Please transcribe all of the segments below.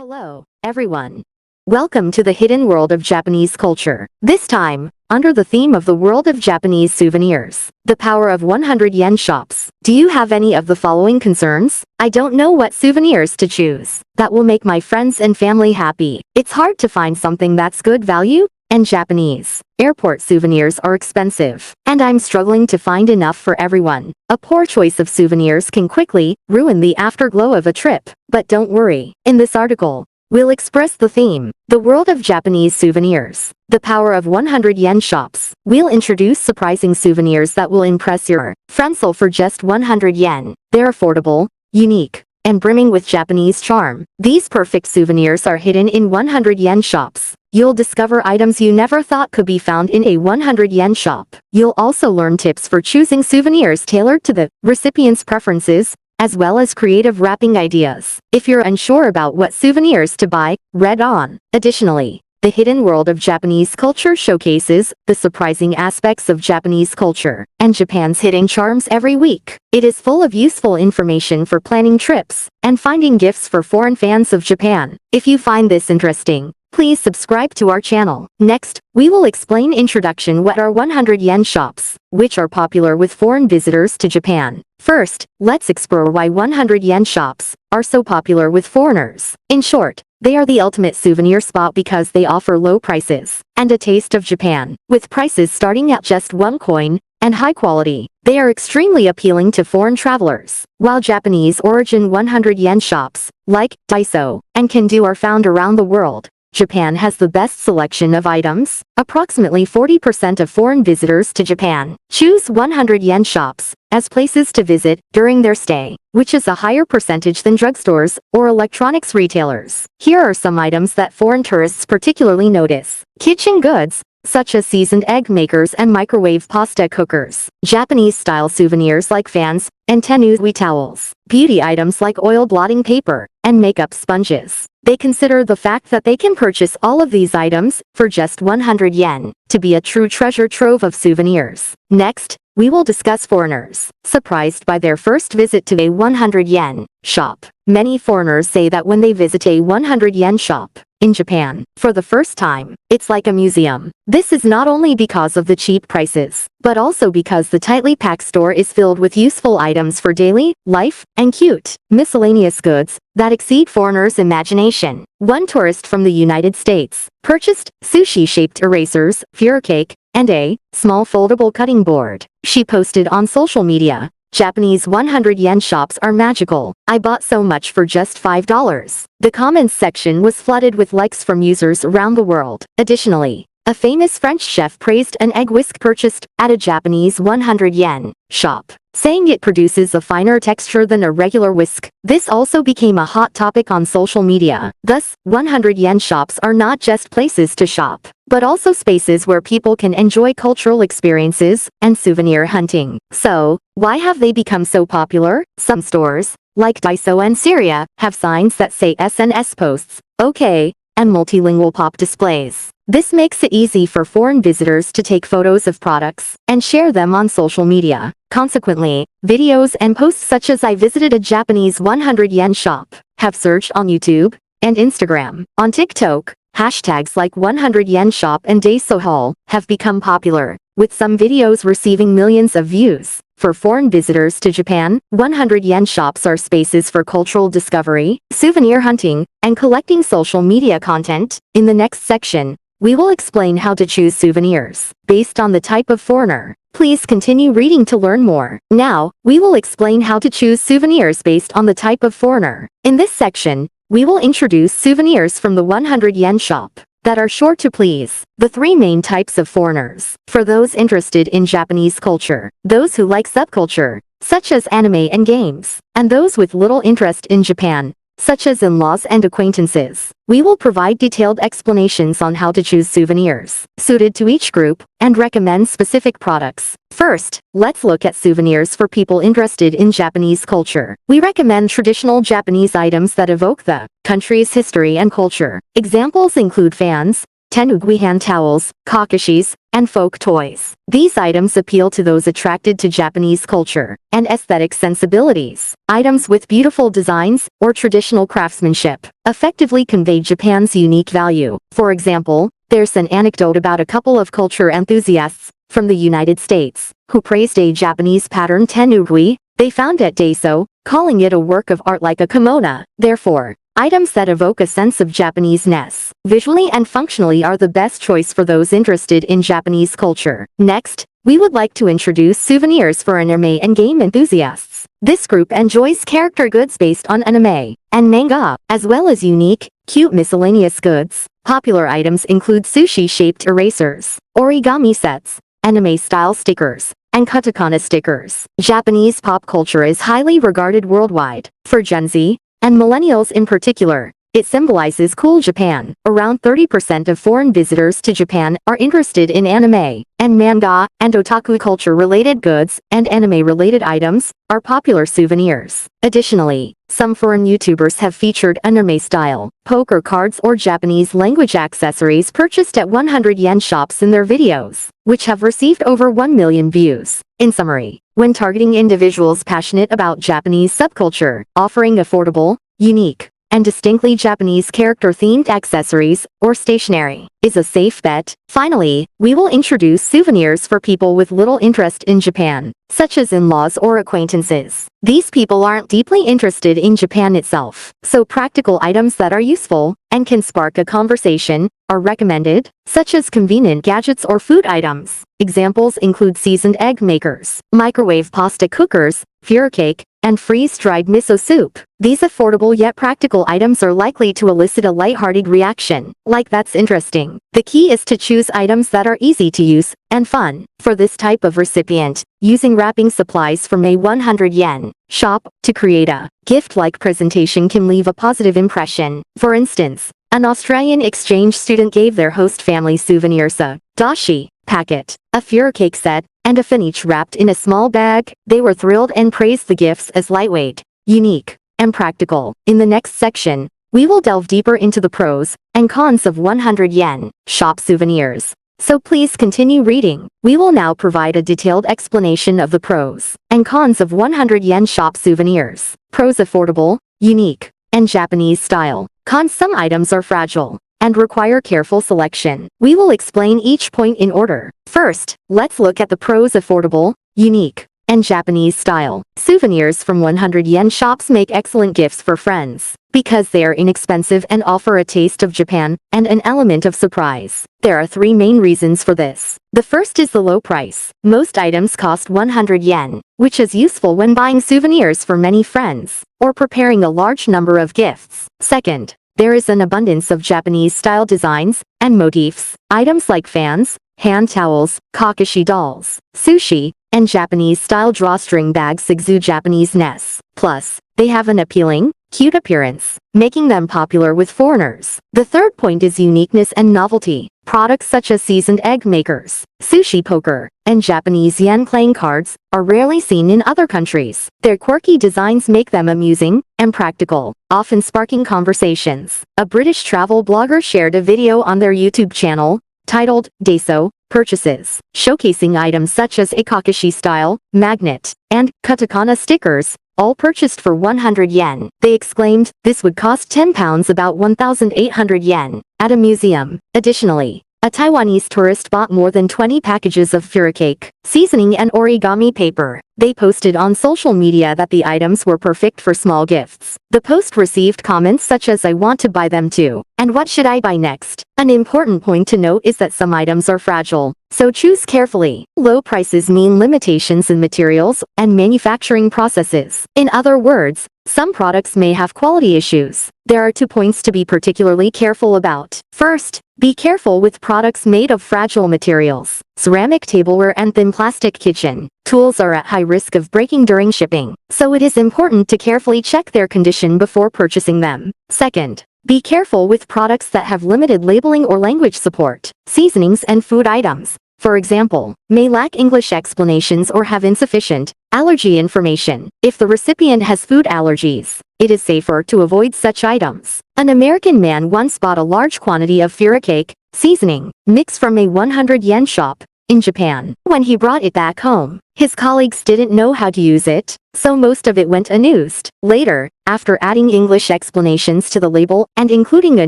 Hello, everyone. Welcome to the hidden world of Japanese culture. This time, under the theme of the world of Japanese souvenirs, the power of 100 yen shops. Do you have any of the following concerns? I don't know what souvenirs to choose that will make my friends and family happy. It's hard to find something that's good value, and Japanese airport souvenirs are expensive, and I'm struggling to find enough for everyone. A poor choice of souvenirs can quickly ruin the afterglow of a trip. But don't worry, in this article, we'll express the theme, the world of Japanese souvenirs, the power of 100 yen shops. We'll introduce surprising souvenirs that will impress your friends all for just 100 yen. They're affordable, unique, and brimming with Japanese charm. These perfect souvenirs are hidden in 100 yen shops. You'll discover items you never thought could be found in a 100 yen shop. You'll also learn tips for choosing souvenirs tailored to the recipient's preferences, as well as creative wrapping ideas. If you're unsure about what souvenirs to buy, read on. Additionally, the hidden world of Japanese culture showcases the surprising aspects of Japanese culture and Japan's hidden charms every week. It is full of useful information for planning trips and finding gifts for foreign fans of Japan. If you find this interesting, please subscribe to our channel. Next, we will explain introduction what are 100 yen shops, which are popular with foreign visitors to Japan. First, let's explore why 100 yen shops are so popular with foreigners. In short, they are the ultimate souvenir spot because they offer low prices and a taste of Japan. With prices starting at just 1 coin and high quality, they are extremely appealing to foreign travelers. While Japanese origin 100 yen shops, like Daiso and Can-do are found around the world, Japan has the best selection of items. Approximately 40% of foreign visitors to Japan choose 100 yen shops as places to visit during their stay, which is a higher percentage than drugstores or electronics retailers. Here are some items that foreign tourists particularly notice. Kitchen goods, such as seasoned egg makers and microwave pasta cookers. Japanese-style souvenirs like fans and tenui towels. Beauty items like oil blotting paper and makeup sponges. They consider the fact that they can purchase all of these items for just 100 yen to be a true treasure trove of souvenirs. Next, we will discuss foreigners surprised by their first visit to a 100 yen shop. Many foreigners say that when they visit a 100 yen shop in Japan for the first time, it's like a museum. This is not only because of the cheap prices, but also because the tightly packed store is filled with useful items for daily life and cute, miscellaneous goods that exceed foreigners' imagination. One tourist from the United States purchased sushi-shaped erasers, furor cake, and a small foldable cutting board. She posted on social media, "Japanese 100 yen shops are magical. I bought so much for just $5. The comments section was flooded with likes from users around the world. Additionally, a famous French chef praised an egg whisk purchased at a Japanese 100 yen shop, saying it produces a finer texture than a regular whisk. This also became a hot topic on social media. Thus, 100 yen shops are not just places to shop, but also spaces where people can enjoy cultural experiences and souvenir hunting. So, why have they become so popular? Some stores, like Daiso and Syria, have signs that say SNS posts, okay, and multilingual pop displays. This makes it easy for foreign visitors to take photos of products and share them on social media. Consequently, videos and posts such as "I visited a Japanese 100 yen shop" have surged on YouTube and Instagram. On TikTok, hashtags like 100 yen shop and Daiso haul have become popular, with some videos receiving millions of views. For foreign visitors to Japan, 100 yen shops are spaces for cultural discovery, souvenir hunting, and collecting social media content. In the next section, we will explain how to choose souvenirs based on the type of foreigner. Please continue reading to learn more. Now, we will explain how to choose souvenirs based on the type of foreigner. In this section, we will introduce souvenirs from the 100 yen shop that are sure to please the 3 main types of foreigners. For those interested in Japanese culture, those who like subculture, such as anime and games, and those with little interest in Japan, such as in-laws and acquaintances. We will provide detailed explanations on how to choose souvenirs suited to each group and recommend specific products. First, let's look at souvenirs for people interested in Japanese culture. We recommend traditional Japanese items that evoke the country's history and culture. Examples include fans, tenugui hand towels, kakashis, and folk toys. These items appeal to those attracted to Japanese culture and aesthetic sensibilities. Items with beautiful designs or traditional craftsmanship effectively convey Japan's unique value. For example, there's an anecdote about a couple of culture enthusiasts from the United States who praised a Japanese pattern tenugui they found at Daiso, calling it a work of art like a kimono. Therefore, items that evoke a sense of Japanese-ness, visually and functionally, are the best choice for those interested in Japanese culture. Next, we would like to introduce souvenirs for anime and game enthusiasts. This group enjoys character goods based on anime and manga, as well as unique, cute miscellaneous goods. Popular items include sushi-shaped erasers, origami sets, anime-style stickers, and katakana stickers. Japanese pop culture is highly regarded worldwide. For Gen Z, and millennials in particular, it symbolizes cool Japan. Around 30% of foreign visitors to Japan are interested in anime and manga, and otaku culture-related goods and anime-related items are popular souvenirs. Additionally, some foreign YouTubers have featured anime-style poker cards or Japanese language accessories purchased at 100 yen shops in their videos, which have received over 1 million views. In summary, when targeting individuals passionate about Japanese subculture, offering affordable, unique, and distinctly Japanese character-themed accessories or stationery is a safe bet. Finally, we will introduce souvenirs for people with little interest in Japan, such as in-laws or acquaintances. These people aren't deeply interested in Japan itself, so practical items that are useful and can spark a conversation are recommended, such as convenient gadgets or food items. Examples include seasoned egg makers, microwave pasta cookers, furikake, and freeze-dried miso soup. These affordable yet practical items are likely to elicit a lighthearted reaction, like "that's interesting." The key is to choose items that are easy to use and fun. For this type of recipient, using wrapping supplies from a 100 yen shop to create a gift-like presentation can leave a positive impression. For instance, an Australian exchange student gave their host family souvenirs a dashi packet, a furikake set, and a fin each wrapped in a small bag. They were thrilled and praised the gifts as lightweight, unique, and practical. In the next section, we will delve deeper into the pros and cons of 100 yen shop souvenirs. So please continue reading. We will now provide a detailed explanation of the pros and cons of 100 yen shop souvenirs. Pros: affordable, unique, and Japanese style. Cons: some items are fragile and require careful selection. We will explain each point in order. First, let's look at the pros: affordable, unique, and Japanese style. Souvenirs from 100 yen shops make excellent gifts for friends because they are inexpensive and offer a taste of Japan and an element of surprise. There are three main reasons for this. The first is the low price. Most items cost 100 yen, which is useful when buying souvenirs for many friends or preparing a large number of gifts. Second, there is an abundance of Japanese-style designs and motifs. Items like fans, hand towels, kakashi dolls, sushi, and Japanese-style drawstring bags exude Japanese-ness. Plus, they have an appealing, cute appearance, making them popular with foreigners. The third point is uniqueness and novelty. Products such as seasoned egg makers, sushi poker, and Japanese yen playing cards are rarely seen in other countries. Their quirky designs make them amusing and practical, often sparking conversations. A British travel blogger shared a video on their YouTube channel titled Daiso Purchases, showcasing items such as a kakashi style magnet and katakana stickers, all purchased for 100 yen. They exclaimed, "This would cost £10, about 1,800 yen, at a museum." Additionally, a Taiwanese tourist bought more than 20 packages of furikake, seasoning and origami paper. They posted on social media that the items were perfect for small gifts. The post received comments such as "I want to buy them too," and "What should I buy next?" An important point to note is that some items are fragile, so choose carefully. Low prices mean limitations in materials and manufacturing processes. In other words, some products may have quality issues. There are 2 points to be particularly careful about. First, be careful with products made of fragile materials. Ceramic tableware and thin plastic kitchen tools are at high risk of breaking during shipping, so it is important to carefully check their condition before purchasing them. Second, be careful with products that have limited labeling or language support. Seasonings and food items, for example, may lack English explanations or have insufficient allergy information. If the recipient has food allergies, it is safer to avoid such items. An American man once bought a large quantity of furikake seasoning, mix from a 100 yen shop in Japan. When he brought it back home, his colleagues didn't know how to use it, so most of it went unused. Later, after adding English explanations to the label and including a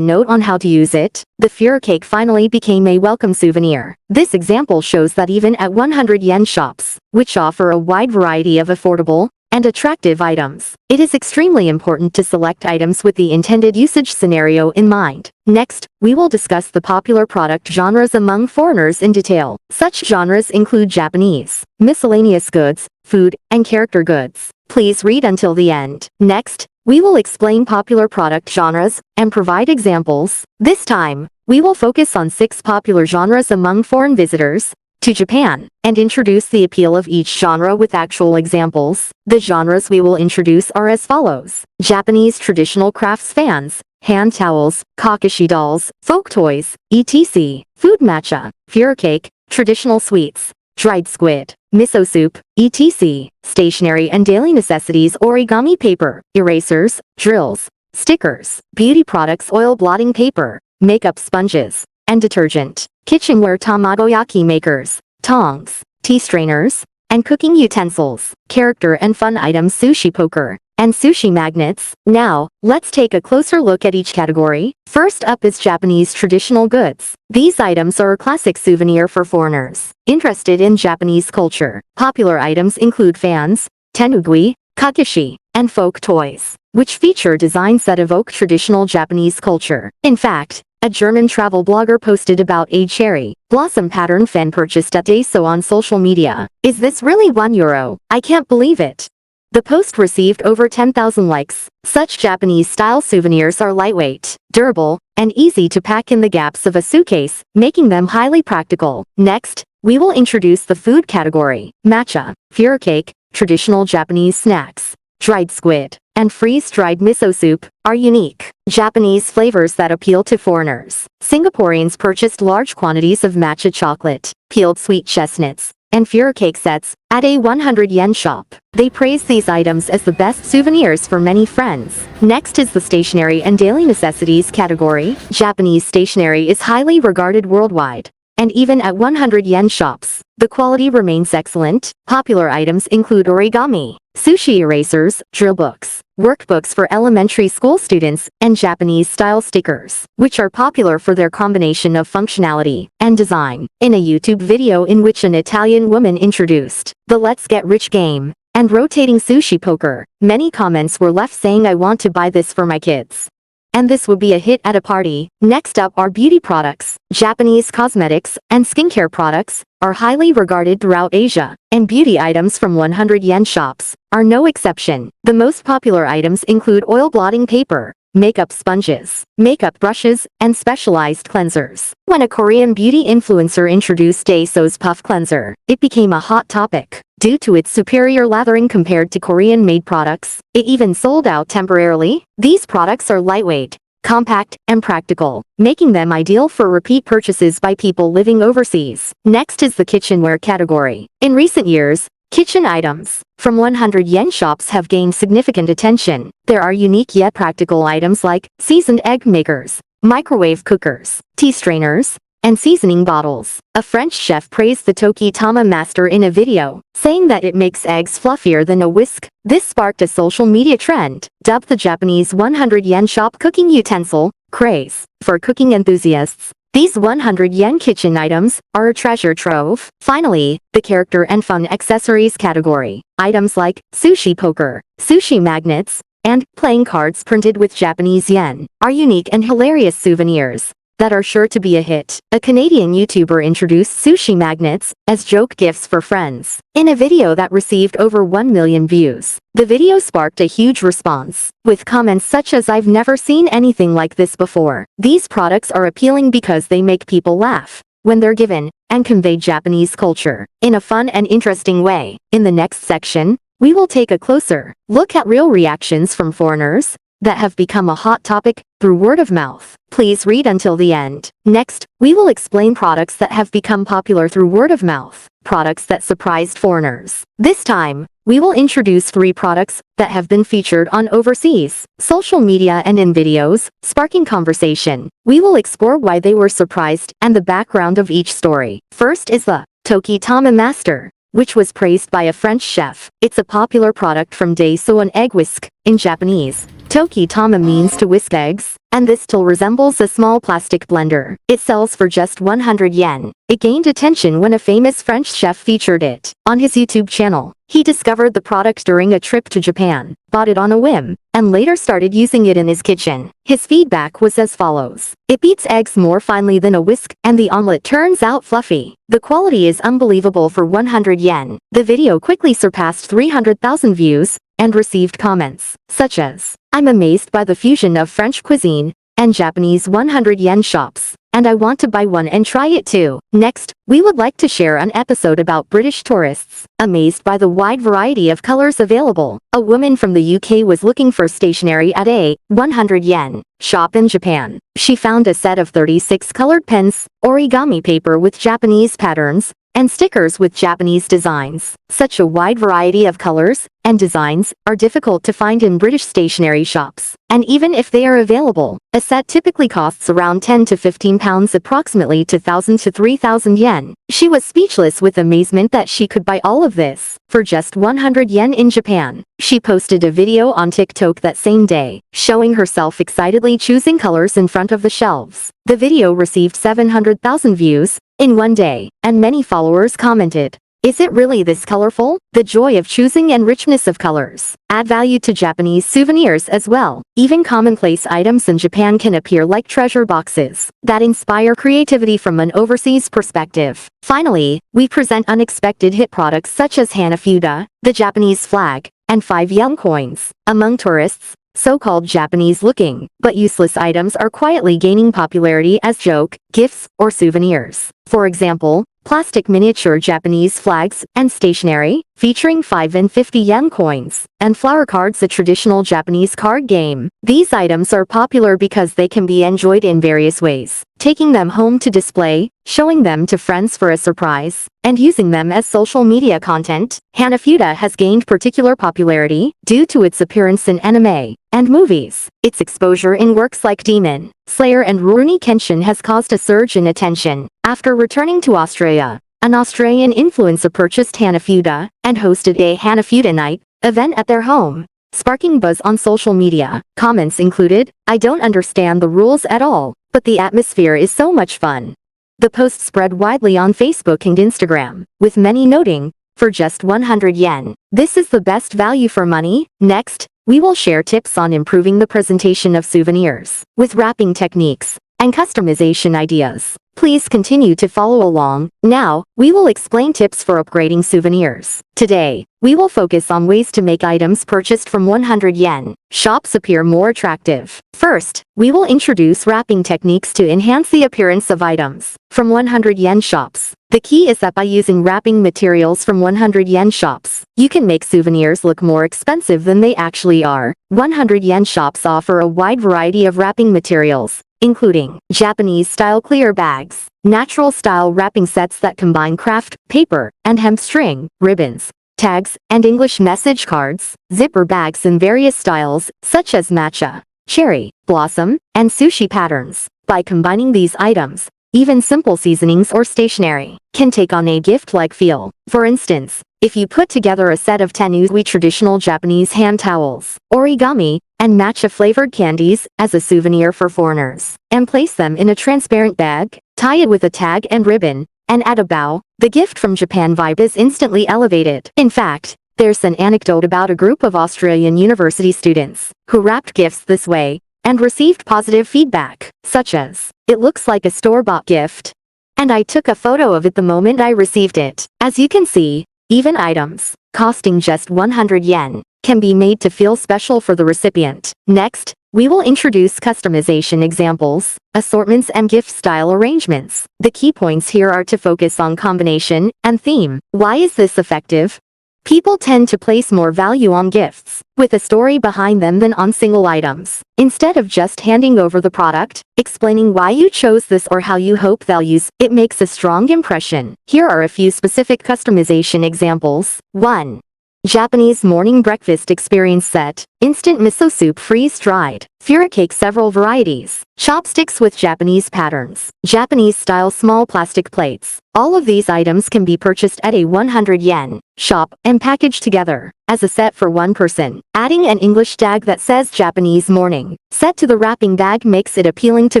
note on how to use it, the fur cake finally became a welcome souvenir. This example shows that even at 100 yen shops, which offer a wide variety of affordable and attractive items, it is extremely important to select items with the intended usage scenario in mind. Next, we will discuss the popular product genres among foreigners in detail. Such genres include Japanese, miscellaneous goods, food, and character goods. Please read until the end. Next, we will explain popular product genres and provide examples. This time, we will focus on 6 popular genres among foreign visitors to Japan, and introduce the appeal of each genre with actual examples. The genres we will introduce are as follows: Japanese traditional crafts fans, hand towels, kakashi dolls, folk toys, etc., food matcha, fur cake, traditional sweets, dried squid, miso soup, etc., stationery and daily necessities, origami paper, erasers, drills, stickers, beauty products, oil blotting paper, makeup sponges, and detergent, kitchenware, tamagoyaki makers, tongs, tea strainers, and cooking utensils, character and fun items, sushi poker, and sushi magnets. Now, let's take a closer look at each category. First up is Japanese traditional goods. These items are a classic souvenir for foreigners interested in Japanese culture. Popular items include fans, tenugui, kakashi, and folk toys, which feature designs that evoke traditional Japanese culture. In fact, a German travel blogger posted about a cherry blossom pattern fan purchased at Daiso on social media. Is this really €1? I can't believe it. The post received over 10,000 likes. Such Japanese-style souvenirs are lightweight, durable, and easy to pack in the gaps of a suitcase, making them highly practical. Next, we will introduce the food category. Matcha, fur cake, traditional Japanese snacks, dried squid, and freeze-dried miso soup are unique Japanese flavors that appeal to foreigners. Singaporeans purchased large quantities of matcha chocolate, peeled sweet chestnuts, and fur cake sets at a 100 yen shop. They praise these items as the best souvenirs for many friends. Next is the stationery and daily necessities category. Japanese stationery is highly regarded worldwide, and even at 100 yen shops, the quality remains excellent. Popular items include origami, sushi erasers, drill books, workbooks for elementary school students, and Japanese-style stickers, which are popular for their combination of functionality and design. In a YouTube video in which an Italian woman introduced the Let's Get Rich game and rotating sushi poker, many comments were left saying, "I want to buy this for my kids, and this would be a hit at a party." Next up are beauty products. Japanese cosmetics and skincare products are highly regarded throughout Asia, and beauty items from 100 yen shops are no exception. The most popular items include oil blotting paper, makeup sponges, makeup brushes, and specialized cleansers. When a Korean beauty influencer introduced Daiso's Puff Cleanser, it became a hot topic. Due to its superior lathering compared to Korean-made products, it even sold out temporarily. These products are lightweight, compact, and practical, making them ideal for repeat purchases by people living overseas. Next is the kitchenware category. In recent years, kitchen items from 100 yen shops have gained significant attention. There are unique yet practical items like seasoned egg makers, microwave cookers, tea strainers, and seasoning bottles. A French chef praised the Tokitama master in a video, saying that it makes eggs fluffier than a whisk. This sparked a social media trend, dubbed the Japanese 100 yen shop cooking utensil craze. For cooking enthusiasts, these 100 yen kitchen items are a treasure trove. Finally, the character and fun accessories category. Items like sushi poker, sushi magnets, and playing cards printed with Japanese yen are unique and hilarious souvenirs that are sure to be a hit. A Canadian YouTuber introduced sushi magnets as joke gifts for friends in a video that received over 1 million views. The video sparked a huge response, with comments such as, "I've never seen anything like this before." These products are appealing because they make people laugh when they're given and convey Japanese culture in a fun and interesting way. In the next section, we will take a closer look at real reactions from foreigners that have become a hot topic through word of mouth. Please read until the end. Next, we will explain products that have become popular through word of mouth, products that surprised foreigners. This time, we will introduce 3 products that have been featured on overseas social media and in videos, sparking conversation. We will explore why they were surprised and the background of each story. First is the Toki Tama Master, which was praised by a French chef. It's a popular product from Daiso, an egg whisk. In Japanese, Toki Tama means to whisk eggs, and this tool resembles a small plastic blender. It sells for just 100 yen. It gained attention when a famous French chef featured it on his YouTube channel. He discovered the product during a trip to Japan, bought it on a whim, and later started using it in his kitchen. His feedback was as follows. It beats eggs more finely than a whisk, and the omelet turns out fluffy. The quality is unbelievable for 100 yen. The video quickly surpassed 300,000 views, and received comments, such as, "I'm amazed by the fusion of French cuisine and Japanese 100 yen shops, and I want to buy one and try it too." Next, we would like to share an episode about British tourists, amazed by the wide variety of colors available. A woman from the UK was looking for stationery at a 100 yen shop in Japan. She found a set of 36 colored pens, origami paper with Japanese patterns, and stickers with Japanese designs. Such a wide variety of colors and designs are difficult to find in British stationery shops. And even if they are available, a set typically costs around 10 to 15 pounds, approximately 2,000 to 3,000 yen. She was speechless with amazement that she could buy all of this for just 100 yen in Japan. She posted a video on TikTok that same day, showing herself excitedly choosing colors in front of the shelves. The video received 700,000 views in one day, and many followers commented, "Is it really this colorful?" The joy of choosing and richness of colors add value to Japanese souvenirs as well. Even commonplace items in Japan can appear like treasure boxes that inspire creativity from an overseas perspective. Finally, we present unexpected hit products such as Hanafuda, the Japanese flag, and 5 yen coins. Among tourists, so-called Japanese-looking, but useless items are quietly gaining popularity as joke, gifts, or souvenirs. For example, plastic miniature Japanese flags and stationery, featuring 5 and 50 yen coins, and flower cards, a traditional Japanese card game. These items are popular because they can be enjoyed in various ways. Taking them home to display, showing them to friends for a surprise, and using them as social media content. Hanafuda has gained particular popularity due to its appearance in anime and movies. Its exposure in works like Demon Slayer and Rurouni Kenshin has caused a surge in attention. After returning to Australia, an Australian influencer purchased Hanafuda and hosted a Hanafuda night event at their home, sparking buzz on social media. Comments included, "I don't understand the rules at all, but the atmosphere is so much fun." The post spread widely on Facebook and Instagram, with many noting, "For just 100 yen, this is the best value for money." Next, we will share tips on improving the presentation of souvenirs, with wrapping techniques and customization ideas. Please continue to follow along. Now, we will explain tips for upgrading souvenirs. Today, we will focus on ways to make items purchased from 100 yen shops appear more attractive. First, we will introduce wrapping techniques to enhance the appearance of items from 100 yen shops. The key is that by using wrapping materials from 100 yen shops, you can make souvenirs look more expensive than they actually are. 100 yen shops offer a wide variety of wrapping materials, including Japanese-style clear bags, natural-style wrapping sets that combine craft, paper, and hemp string, ribbons, tags, and English message cards, zipper bags in various styles, such as matcha, cherry, blossom, and sushi patterns. By combining these items, even simple seasonings or stationery can take on a gift-like feel. For instance, if you put together a set of 10 Uzui traditional Japanese hand towels, origami, and matcha-flavored candies as a souvenir for foreigners, and place them in a transparent bag, tie it with a tag and ribbon, and add a bow, the gift from Japan vibe is instantly elevated. In fact, there's an anecdote about a group of Australian university students who wrapped gifts this way and received positive feedback, such as, "It looks like a store-bought gift, and I took a photo of it the moment I received it." As you can see, even items costing just 100 yen can be made to feel special for the recipient. Next, we will introduce customization examples, assortments, and gift style arrangements. The key points here are to focus on combination and theme. Why is this effective? People tend to place more value on gifts with a story behind them than on single items. Instead of just handing over the product, explaining why you chose this or how you hope they'll use it makes a strong impression. Here are a few specific customization examples. 1. Japanese morning breakfast experience set. Instant miso soup freeze-dried. Fura cake several varieties. Chopsticks with Japanese patterns. Japanese-style small plastic plates. All of these items can be purchased at a 100 yen shop and packaged together as a set for one person. Adding an English tag that says Japanese morning set to the wrapping bag makes it appealing to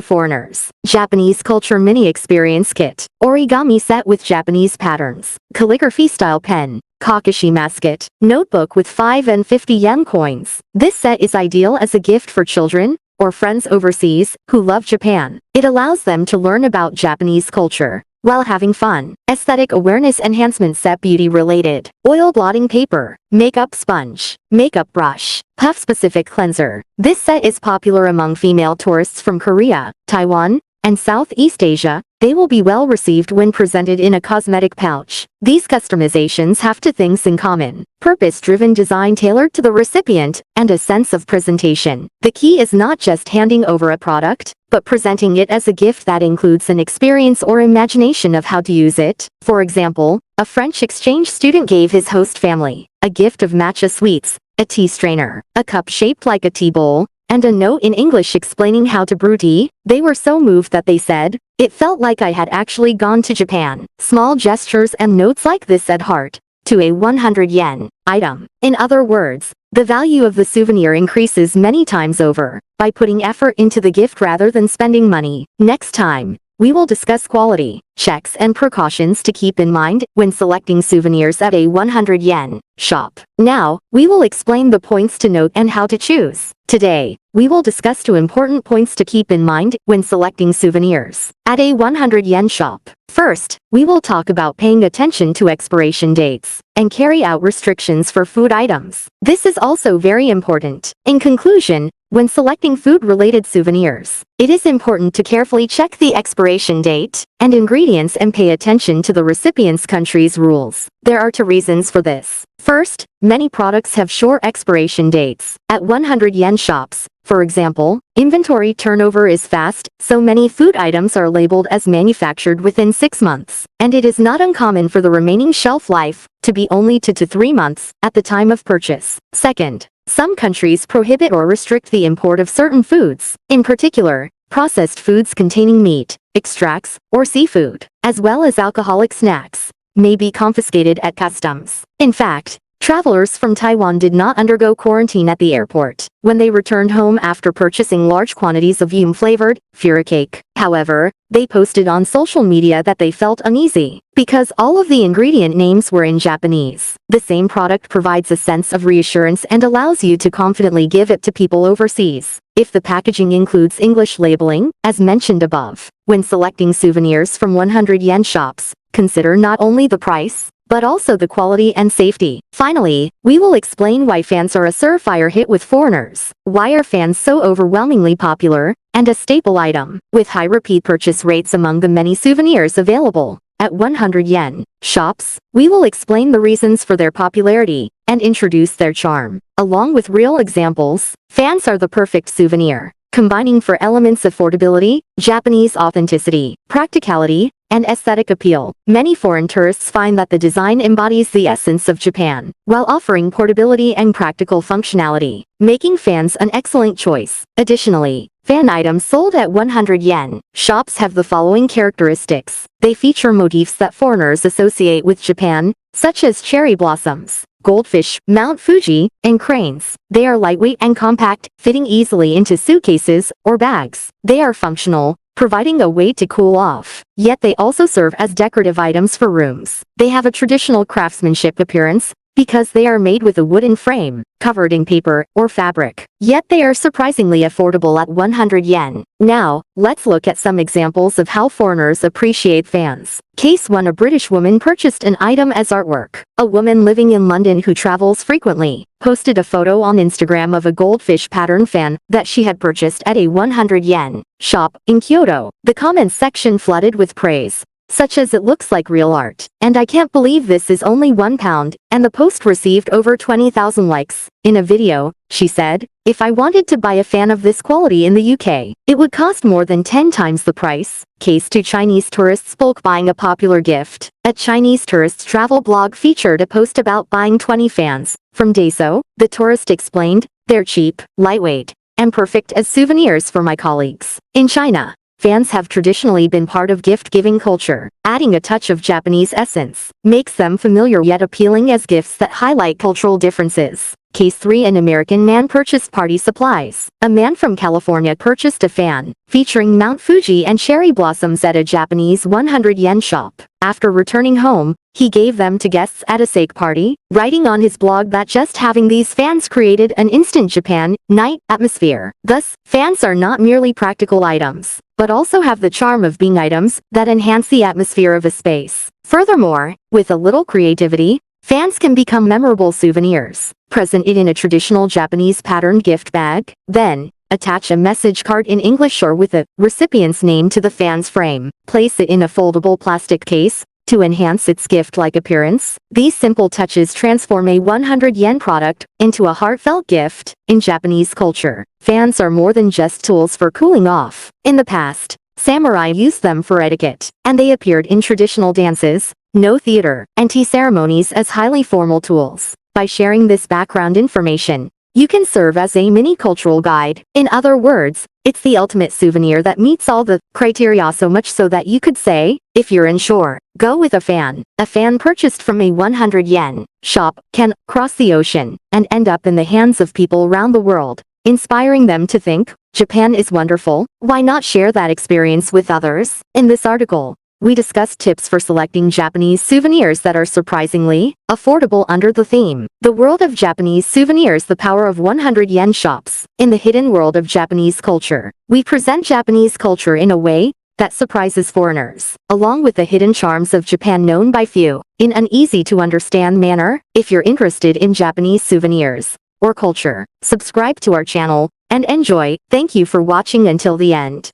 foreigners. Japanese culture mini experience kit. Origami set with Japanese patterns. Calligraphy style pen. Kakashi basket. Notebook with 5 and 50 yen coins. This set is ideal as a gift for children or friends overseas who love Japan. It allows them to learn about Japanese culture while having fun. Aesthetic awareness enhancement set. Beauty related. Oil blotting paper. Makeup sponge. Makeup brush. Puff specific cleanser. This set is popular among female tourists from Korea, Taiwan, and Southeast Asia. They will be well received when presented in a cosmetic pouch. These customizations have two things in common: purpose-driven design tailored to the recipient, and a sense of presentation. The key is not just handing over a product, but presenting it as a gift that includes an experience or imagination of how to use it. For example, a French exchange student gave his host family a gift of matcha sweets, a tea strainer, a cup shaped like a tea bowl, and a note in English explaining how to brew tea. They were so moved that they said, "It felt like I had actually gone to Japan." Small gestures and notes like this add heart to a 100 yen item. In other words, the value of the souvenir increases many times over by putting effort into the gift rather than spending money. Next time, we will discuss quality checks and precautions to keep in mind when selecting souvenirs at a 100 yen shop. Now, we will explain the points to note and how to choose. Today, we will discuss two important points to keep in mind when selecting souvenirs at a 100 yen shop. First, we will talk about paying attention to expiration dates and carry out restrictions for food items. This is also very important. In conclusion, when selecting food-related souvenirs, it is important to carefully check the expiration date and ingredients and pay attention to the recipient's country's rules. There are two reasons for this. First, many products have short expiration dates. At 100 yen shops, for example, inventory turnover is fast, so many food items are labeled as manufactured within 6 months, and it is not uncommon for the remaining shelf life to be only 2 to 3 months at the time of purchase. Second, some countries prohibit or restrict the import of certain foods, in particular, processed foods containing meat, extracts, or seafood, as well as alcoholic snacks, may be confiscated at customs. In fact, travelers from Taiwan did not undergo quarantine at the airport when they returned home after purchasing large quantities of yum-flavored fura cake. However, they posted on social media that they felt uneasy because all of the ingredient names were in Japanese. The same product provides a sense of reassurance and allows you to confidently give it to people overseas if the packaging includes English labeling, as mentioned above. When selecting souvenirs from 100 yen shops, consider not only the price, but also the quality and safety. Finally, we will explain why fans are a surefire hit with foreigners. Why are fans so overwhelmingly popular and a staple item, with high repeat purchase rates among the many souvenirs available at 100 yen shops? We will explain the reasons for their popularity and introduce their charm. Along with real examples, fans are the perfect souvenir, combining for elements affordability, Japanese authenticity, practicality, and aesthetic appeal. Many foreign tourists find that the design embodies the essence of Japan, while offering portability and practical functionality, making fans an excellent choice. Additionally, fan items sold at 100 yen shops have the following characteristics. They feature motifs that foreigners associate with Japan, such as cherry blossoms, goldfish, Mount Fuji, and cranes. They are lightweight and compact, fitting easily into suitcases or bags. They are functional, providing a way to cool off, yet they also serve as decorative items for rooms. They have a traditional craftsmanship appearance because they are made with a wooden frame, covered in paper or fabric. Yet they are surprisingly affordable at 100 yen. Now, let's look at some examples of how foreigners appreciate fans. Case 1. A British woman purchased an item as artwork. A woman living in London who travels frequently posted a photo on Instagram of a goldfish pattern fan that she had purchased at a 100 yen shop in Kyoto. The comments section flooded with praise, such as it looks like real art. And I can't believe this is only £1, and the post received over 20,000 likes. In a video, she said, "If I wanted to buy a fan of this quality in the UK, it would cost more than 10 times the price." Case to Chinese tourists bulk buying a popular gift. A Chinese tourist's travel blog featured a post about buying 20 fans from Daiso. The tourist explained, "They're cheap, lightweight, and perfect as souvenirs for my colleagues." In China, fans have traditionally been part of gift-giving culture. Adding a touch of Japanese essence makes them familiar yet appealing as gifts that highlight cultural differences. Case 3. An American man purchased party supplies. A man from California purchased a fan featuring Mount Fuji and cherry blossoms at a Japanese 100 yen shop. After returning home, he gave them to guests at a sake party, writing on his blog that just having these fans created an instant Japan night atmosphere. Thus, fans are not merely practical items, but also have the charm of being items that enhance the atmosphere of a space. Furthermore, with a little creativity, fans can become memorable souvenirs. Present it in a traditional Japanese patterned gift bag, then attach a message card in English or with a recipient's name to the fan's frame. Place it in a foldable plastic case to enhance its gift-like appearance. These simple touches transform a 100 yen product into a heartfelt gift. In Japanese culture, fans are more than just tools for cooling off. In the past, samurai used them for etiquette, and they appeared in traditional dances, theater, and tea ceremonies as highly formal tools. By sharing this background information, you can serve as a mini cultural guide. In other words, it's the ultimate souvenir that meets all the criteria, so much so that you could say, if you're unsure, go with a fan. A fan purchased from a 100 yen shop can cross the ocean and end up in the hands of people around the world, inspiring them to think, Japan is wonderful. Why not share that experience with others? In this article, we discussed tips for selecting Japanese souvenirs that are surprisingly affordable under the theme, The World of Japanese Souvenirs, the Power of 100 Yen Shops. In the hidden world of Japanese culture, we present Japanese culture in a way that surprises foreigners, along with the hidden charms of Japan known by few, in an easy-to-understand manner. If you're interested in Japanese souvenirs or culture, subscribe to our channel and enjoy. Thank you for watching until the end.